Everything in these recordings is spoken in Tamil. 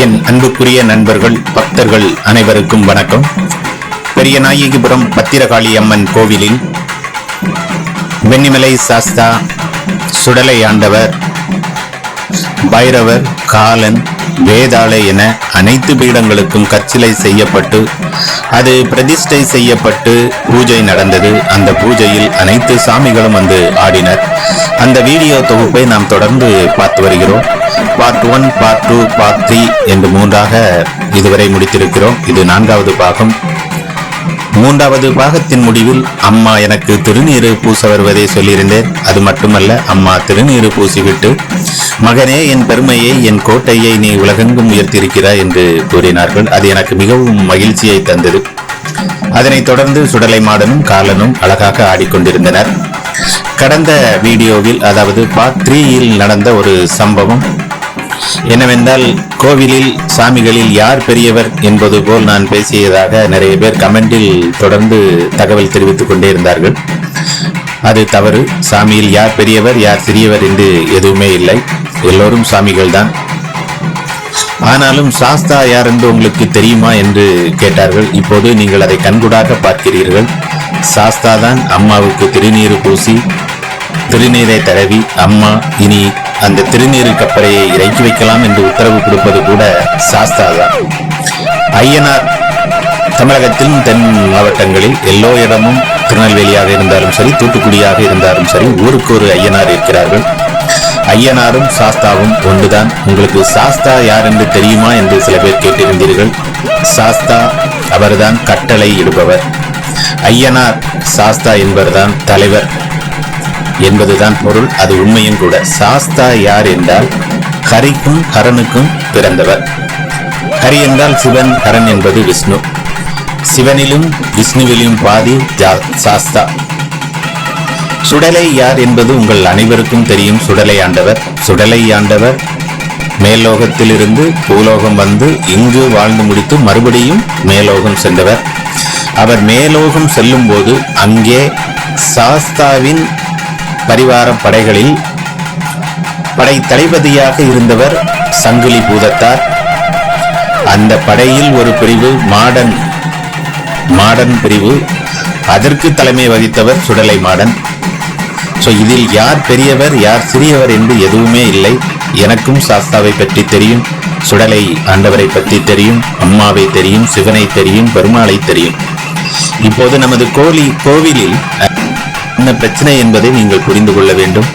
என் அன்புக்குரிய நண்பர்கள், பக்தர்கள் அனைவருக்கும் வணக்கம். பெரியநாயகிபுரம் பத்திரகாளி அம்மன் கோவிலில் வெண்ணிமலை சாஸ்தா, சுடலை ஆண்டவர், பைரவர், காலன், வேதாளை என அனைத்து பீடங்களுக்கும் கற்சிலை செய்யப்பட்டு அது பிரதிஷ்டை செய்யப்பட்டு பூஜை நடந்தது. அந்த பூஜையில் அனைத்து சாமிகளும் வந்து ஆடினர். அந்த வீடியோ தொகுப்பை நாம் தொடர்ந்து பார்த்து வருகிறோம். பார்ட் 1, பார்ட் 2, பார்ட் 3 என்று 3ஆக இதுவரை முடித்திருக்கிறோம். இது 4வது பாகம். 3வது பாகத்தின் முடிவில் அம்மா எனக்கு திருநீறு பூச வருவதை சொல்லியிருந்தேன். அது மட்டுமல்ல, அம்மா திருநீறு பூசிவிட்டு, மகனே, என் பெருமையை, என் கோட்டையை நீ உலகெங்கும் உயர்த்தியிருக்கிறாய் என்று கூறினார்கள். அது எனக்கு மிகவும் மகிழ்ச்சியை தந்தது. அதனைத் தொடர்ந்து சுடலை மாடனும் காலனும் அழகாக ஆடிக்கொண்டிருந்தனர். கடந்த வீடியோவில், அதாவது பார்ட் 3ல் நடந்த ஒரு சம்பவம் என்னவென்றால், கோவிலில் சாமிகளில் யார் பெரியவர் என்பது போல் நான் பேசியதாக நிறைய பேர் கமெண்டில் தொடர்ந்து தகவல் தெரிவித்துக் கொண்டே இருந்தார்கள். அது தவறு. சாமியில் யார் பெரியவர் யார் சிறியவர் என்று எதுவுமே இல்லை. எல்லோரும் சாமிகள் தான். ஆனாலும் சாஸ்தா யார் என்று உங்களுக்கு தெரியுமா என்று கேட்டார்கள். இப்போது நீங்கள் அதை கண்கூடாக பார்க்கிறீர்கள். சாஸ்தா தான் அம்மாவுக்கு திருநீறு பூசி திருநீரை தடவி, அம்மா இனி அந்த திருநீரு கப்பரையை இறக்கி வைக்கலாம் என்று உத்தரவு கொடுப்பது கூட சாஸ்தா தான். ஐயனார் தமிழகத்தின் தென் மாவட்டங்களில் எல்லோ இடமும், திருநெல்வேலியாக இருந்தாலும் சரி, தூத்துக்குடியாக இருந்தாலும் சரி, ஊருக்கு ஒரு ஐயனார் இருக்கிறார்கள். ஐயனாரும் சாஸ்தாவும் ஒன்றுதான். உங்களுக்கு சாஸ்தா யார் என்று தெரியுமா என்று சில பேர் கேட்டிருந்தீர்கள். சாஸ்தா அவர்தான் கட்டளை இடுபவர். ஐயனார் சாஸ்தா என்பவர்தான் தலைவர் என்பதுதான் பொருள். அது உண்மையும் கூட. சாஸ்தா யார் என்றால் ஹரிக்கும் ஹரனுக்கும் பிறந்தவர். ஹரி என்றால் சிவன், ஹரன் என்பது விஷ்ணு. சிவனிலும் விஷ்ணுவிலும் பாதி சாஸ்தா. சுடலை யார் என்பது உங்கள் அனைவருக்கும் தெரியும். சுடலை ஆண்டவர். சுடலை ஆண்டவர் மேலோகத்திலிருந்து பூலோகம் வந்து இங்கு வாழ்ந்து முடித்து மறுபடியும் மேலோகம் சென்றவர். அவர் மேலோகம் செல்லும் போது அங்கே சாஸ்தாவின் பரிவார படைகளில் படை தளபதியாக இருந்தவர் சங்கிலி பூதத்தார். அந்த படையில் ஒரு பிரிவு மாடன் பிரிவு. அதற்கு தலைமை வகித்தவர் சுடலை மாடன். இதில் யார் பெரியவர் யார் சிறியவர் என்று எதுவுமே இல்லை. எனக்கும் சாஸ்தாவை பற்றி தெரியும், சுடலை ஆண்டவரை பற்றி தெரியும், அம்மாவை தெரியும், சிவனை தெரியும், பெருமாளை தெரியும். இப்போது நமது கோவிலில் என்ன பிரச்சனை என்பதை நீங்கள் புரிந்து கொள்ள வேண்டும்.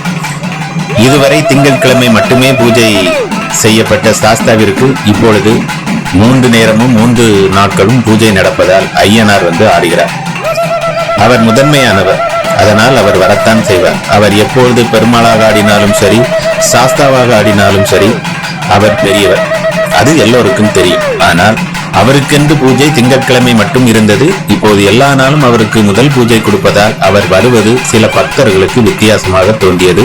இதுவரை திங்கட்கிழமை மட்டுமே பூஜை செய்யப்பட்ட சாஸ்தாவிற்கு இப்பொழுது 3 நேரமும் 3 நாட்களும் பூஜை நடப்பதால் ஐயனார் வந்து ஆடுகிறார். அவர் முதன்மையானவர். அதனால் அவர் வரத்தான் செய்வார். அவர் எப்பொழுது பெருமாளாக ஆடினாலும் சரி, சாஸ்தாவாக ஆடினாலும் சரி, அவர் பெரியவர். அது எல்லோருக்கும் தெரியும். ஆனால் அவருக்கென்று பூஜை திங்கட்கிழமை மட்டும் இருந்தது. இப்போது எல்லா நாளும் அவருக்கு முதல் பூஜை கொடுப்பதால் அவர் வருவது சில பக்தர்களுக்கு வித்தியாசமாக தோன்றியது.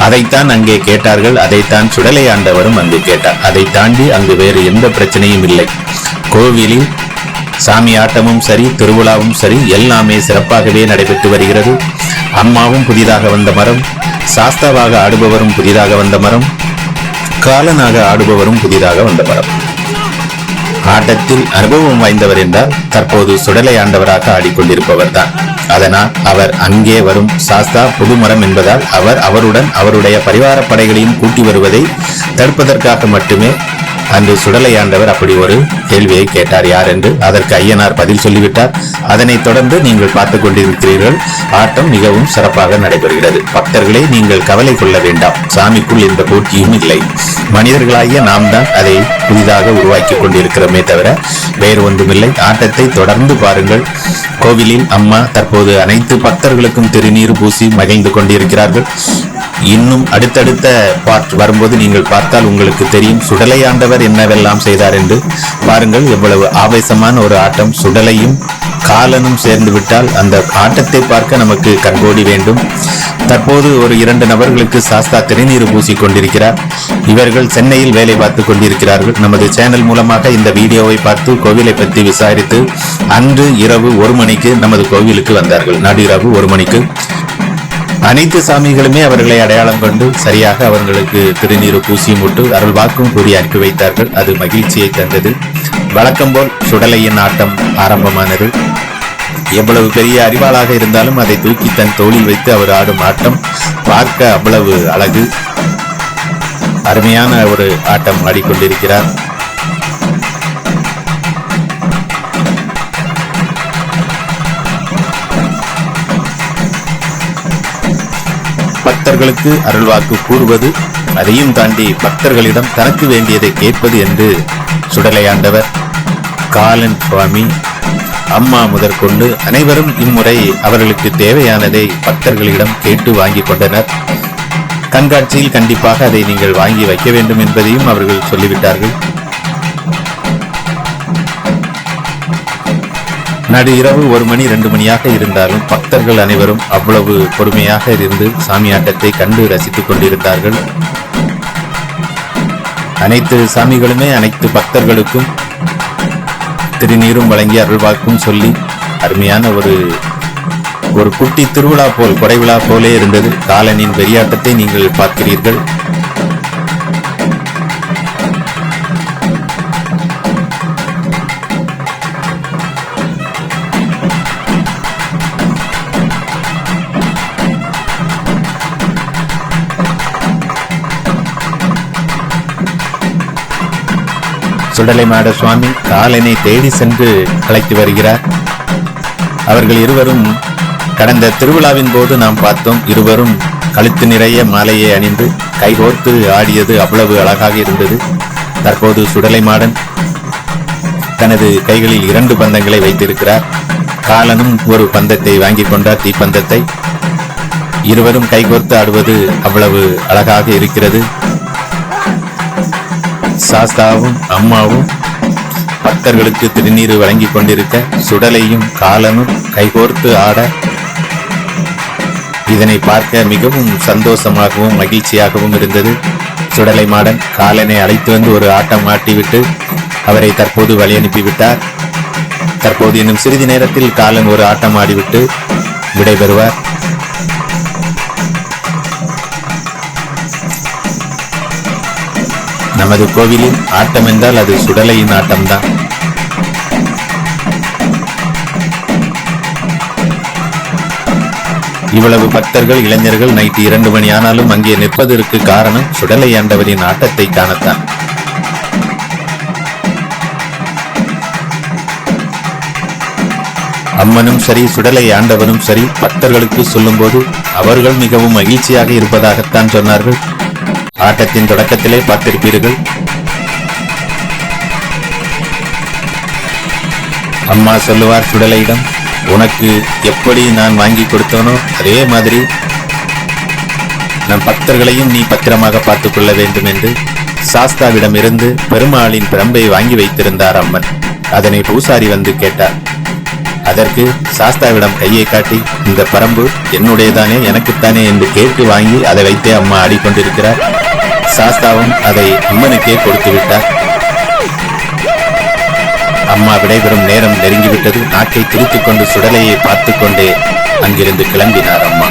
அதைத்தான் அங்கே கேட்டார்கள். அதைத்தான் சுடலை ஆண்டவரும் அங்கு கேட்டார். அதை தாண்டி அங்கு வேறு எந்த பிரச்சனையும் இல்லை. கோவிலில் சாமி ஆட்டமும் சரி, திருவிழாவும் சரி, எல்லாமே சிறப்பாகவே நடைபெற்று வருகிறது. அம்மாவும் புதிதாக வந்த மரம், சாஸ்தாவாக ஆடுபவரும் புதிதாக வந்த மரம், காலனாக ஆடுபவரும் புதிதாக வந்த மரம். ஆட்டத்தில் அனுபவம் வாய்ந்தவர் என்றால் தற்போது சுடலை ஆண்டவராக ஆடிக்கொண்டிருப்பவர் தான். அதனால் அவர் அங்கே வரும் சாஸ்தா புதுமரம் என்பதால் அவருடன் அவருடைய பரிவார படைகளையும் கூட்டி வருவதை தடுப்பதற்காக மட்டுமே அன்று சுடலை ஆண்டவர் அப்படி ஒரு கேள்வியை கேட்டார். யார் என்று அதற்கு ஐயனார் பதில் சொல்லிவிட்டார். அதனைத் தொடர்ந்து நீங்கள் பார்த்து கொண்டிருக்கிறீர்கள். ஆட்டம் மிகவும் சிறப்பாக நடைபெறுகிறது. பக்தர்களே, நீங்கள் கவலை கொள்ள வேண்டாம். சாமிக்குள் எந்த போட்டியும் இல்லை. மனிதர்களாகிய நாம் தான் அதை புதிதாக உருவாக்கி கொண்டிருக்கிறோமே தவிர வேறு ஒன்றுமில்லை. ஆட்டத்தை தொடர்ந்து பாருங்கள். கோவிலில் அம்மா தற்போது அனைத்து பக்தர்களுக்கும் திருநீர் பூசி மகிழ்ந்து கொண்டிருக்கிறார்கள். இன்னும் அடுத்தடுத்த பார்ட் வரும்போது நீங்கள் பார்த்தால் உங்களுக்கு தெரியும் சுடலை ஆண்டவர் என்னவெல்லாம் செய்தார் என்று. பாருங்கள், எவ்வளவு ஆவேசமான ஒரு ஆட்டம். சுடலையும் காலனும் சேர்ந்து விட்டால் அந்த ஆட்டத்தை பார்க்க நமக்கு கண்கோடி வேண்டும். தற்போது ஒரு 2 நபர்களுக்கு சாஸ்தா திருநீர் பூசி கொண்டிருக்கிறார். இவர்கள் சென்னையில் வேலை பார்த்து கொண்டிருக்கிறார்கள். நமது சேனல் மூலமாக இந்த வீடியோவை பார்த்து கோவிலை பற்றி விசாரித்து அன்று இரவு 1 மணிக்கு நமது கோவிலுக்கு வந்தார்கள். நடு இரவு 1 மணிக்கு. அனைத்து சாமிகளுமே அவர்களை அடையாளம் கொண்டு சரியாக அவர்களுக்கு திருநீரு பூசி முட்டு அருள் வாக்கும் கூறி அனுப்பி வைத்தார்கள். அது மகிழ்ச்சியை தந்தது. வழக்கம் போல் சுடலையின் ஆட்டம் ஆரம்பமானது. எவ்வளவு பெரிய அறிவாளாக இருந்தாலும் அதை தூக்கி தன் தோளில் வைத்து அவர் ஆடும் ஆட்டம் பார்க்க அவ்வளவு அழகு. அருமையான ஒரு ஆட்டம் ஆடிக்கொண்டிருக்கிறார். பக்தர்களுக்கு அருள்வாக்கு கூறுவது, அதையும் தாண்டி பக்தர்களிடம் தனக்கு வேண்டியதை கேட்பது என்று சுடலையாண்டவர், காலன் சுவாமி, அம்மா முதற்கொண்டு அனைவரும் இம்முறை அவர்களுக்கு தேவையானதை பக்தர்களிடம் கேட்டு வாங்கி கொண்டனர். கண்காட்சியில் கண்டிப்பாக அதை நீங்கள் வாங்கி வைக்க வேண்டும் என்பதையும் அவர்கள் சொல்லிவிட்டார்கள். நடு இரவு 1 மணி 2 மணியாக இருந்தாலும் பக்தர்கள் அனைவரும் அவ்வளவு பொறுமையாக இருந்து சாமியாட்டத்தை கண்டு ரசித்துக் கொண்டிருந்தார்கள். அனைத்து சாமிகளுமே அனைத்து பக்தர்களுக்கும் திருநீரும் வழங்கி அருள்வாக்கும் சொல்லி அருமையான ஒரு குட்டி திருவிழா போல், கொடைவிழா போலே இருந்தது. காலனின் வெறியாட்டத்தை நீங்கள் பார்க்கிறீர்கள். சுடலை மாட சுவாமி காலனை தேடி சென்று அழைத்து வருகிறார். அவர்கள் இருவரும் கடந்த திருவிழாவின் போது நாம் பார்த்தோம். இருவரும் கழுத்து நிறைய மாலையை அணிந்து கைகோர்த்து ஆடியது அவ்வளவு அழகாக இருந்தது. தற்போது சுடலை மாடன் தனது கைகளில் 2 பந்தங்களை வைத்திருக்கிறார். காலனும் ஒரு பந்தத்தை வாங்கி கொண்டார், தீப்பந்தத்தை. இருவரும் கைகோர்த்து ஆடுவது அவ்வளவு அழகாக இருக்கிறது. சாஸ்தாவும் அம்மாவும் பக்தர்களுக்கு திருநீர் வழங்கி கொண்டிருக்க, சுடலையும் காலனும் கைகோர்த்து ஆட, இதனை பார்க்க மிகவும் சந்தோஷமாகவும் மகிழ்ச்சியாகவும் இருந்தது. சுடலை மாடன் காலனை அழைத்து வந்து ஒரு ஆட்டம் ஆட்டிவிட்டு அவரை தற்போது வழி அனுப்பிவிட்டார். தற்போது இன்னும் சிறிது நேரத்தில் காலன் ஒரு ஆட்டம் ஆடிவிட்டு விடைபெறுவார். நமது கோவிலில் ஆட்டம் என்றால் அது சுடலையின் ஆட்டம்தான். இவ்வளவு பக்தர்கள், இளைஞர்கள் நைட்டு 2 மணி ஆனாலும் அங்கே நிற்பதற்கு காரணம் சுடலை ஆண்டவரின் ஆட்டத்தை காணத்தான். அம்மனும் சரி, சுடலை ஆண்டவனும் சரி, பக்தர்களுக்கு சொல்லும் போது அவர்கள் மிகவும் மகிழ்ச்சியாக இருப்பதாகத்தான் சொன்னார்கள். ஆட்டத்தின் தொடக்கத்திலே பார்த்திருப்பீர்கள். அம்மா சொல்லுவார் சுடலையிடம், உனக்கு எப்படி நான் வாங்கி கொடுத்தோனோ அதே மாதிரி நம் பக்தர்களையும் நீ பத்திரமாக பார்த்துக் கொள்ள வேண்டும் என்று சாஸ்தாவிடம் இருந்து பெருமாளின் பிரம்பை வாங்கி வைத்திருந்தார் அம்மன். அதனை பூசாரி வந்து கேட்டார். அதற்கு சாஸ்தாவிடம் கையை காட்டி, இந்த பரம்பு என்னுடையதானே, எனக்குத்தானே என்று கேட்டு வாங்கி அதை வைத்தே அம்மா ஆடிக்கொண்டிருக்கிறார். சாஸ்தாவும் அதை அம்மனுக்கே கொடுத்து விட்டார். அம்மா விடைபெறும் நேரம் நெருங்கிவிட்டது. நாக்கை திரித்துக் கொண்டு சுடலையை பார்த்து கொண்டே அங்கிருந்து கிளம்பினார் அம்மா.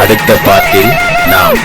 அடுத்த பாட்டில் நாம்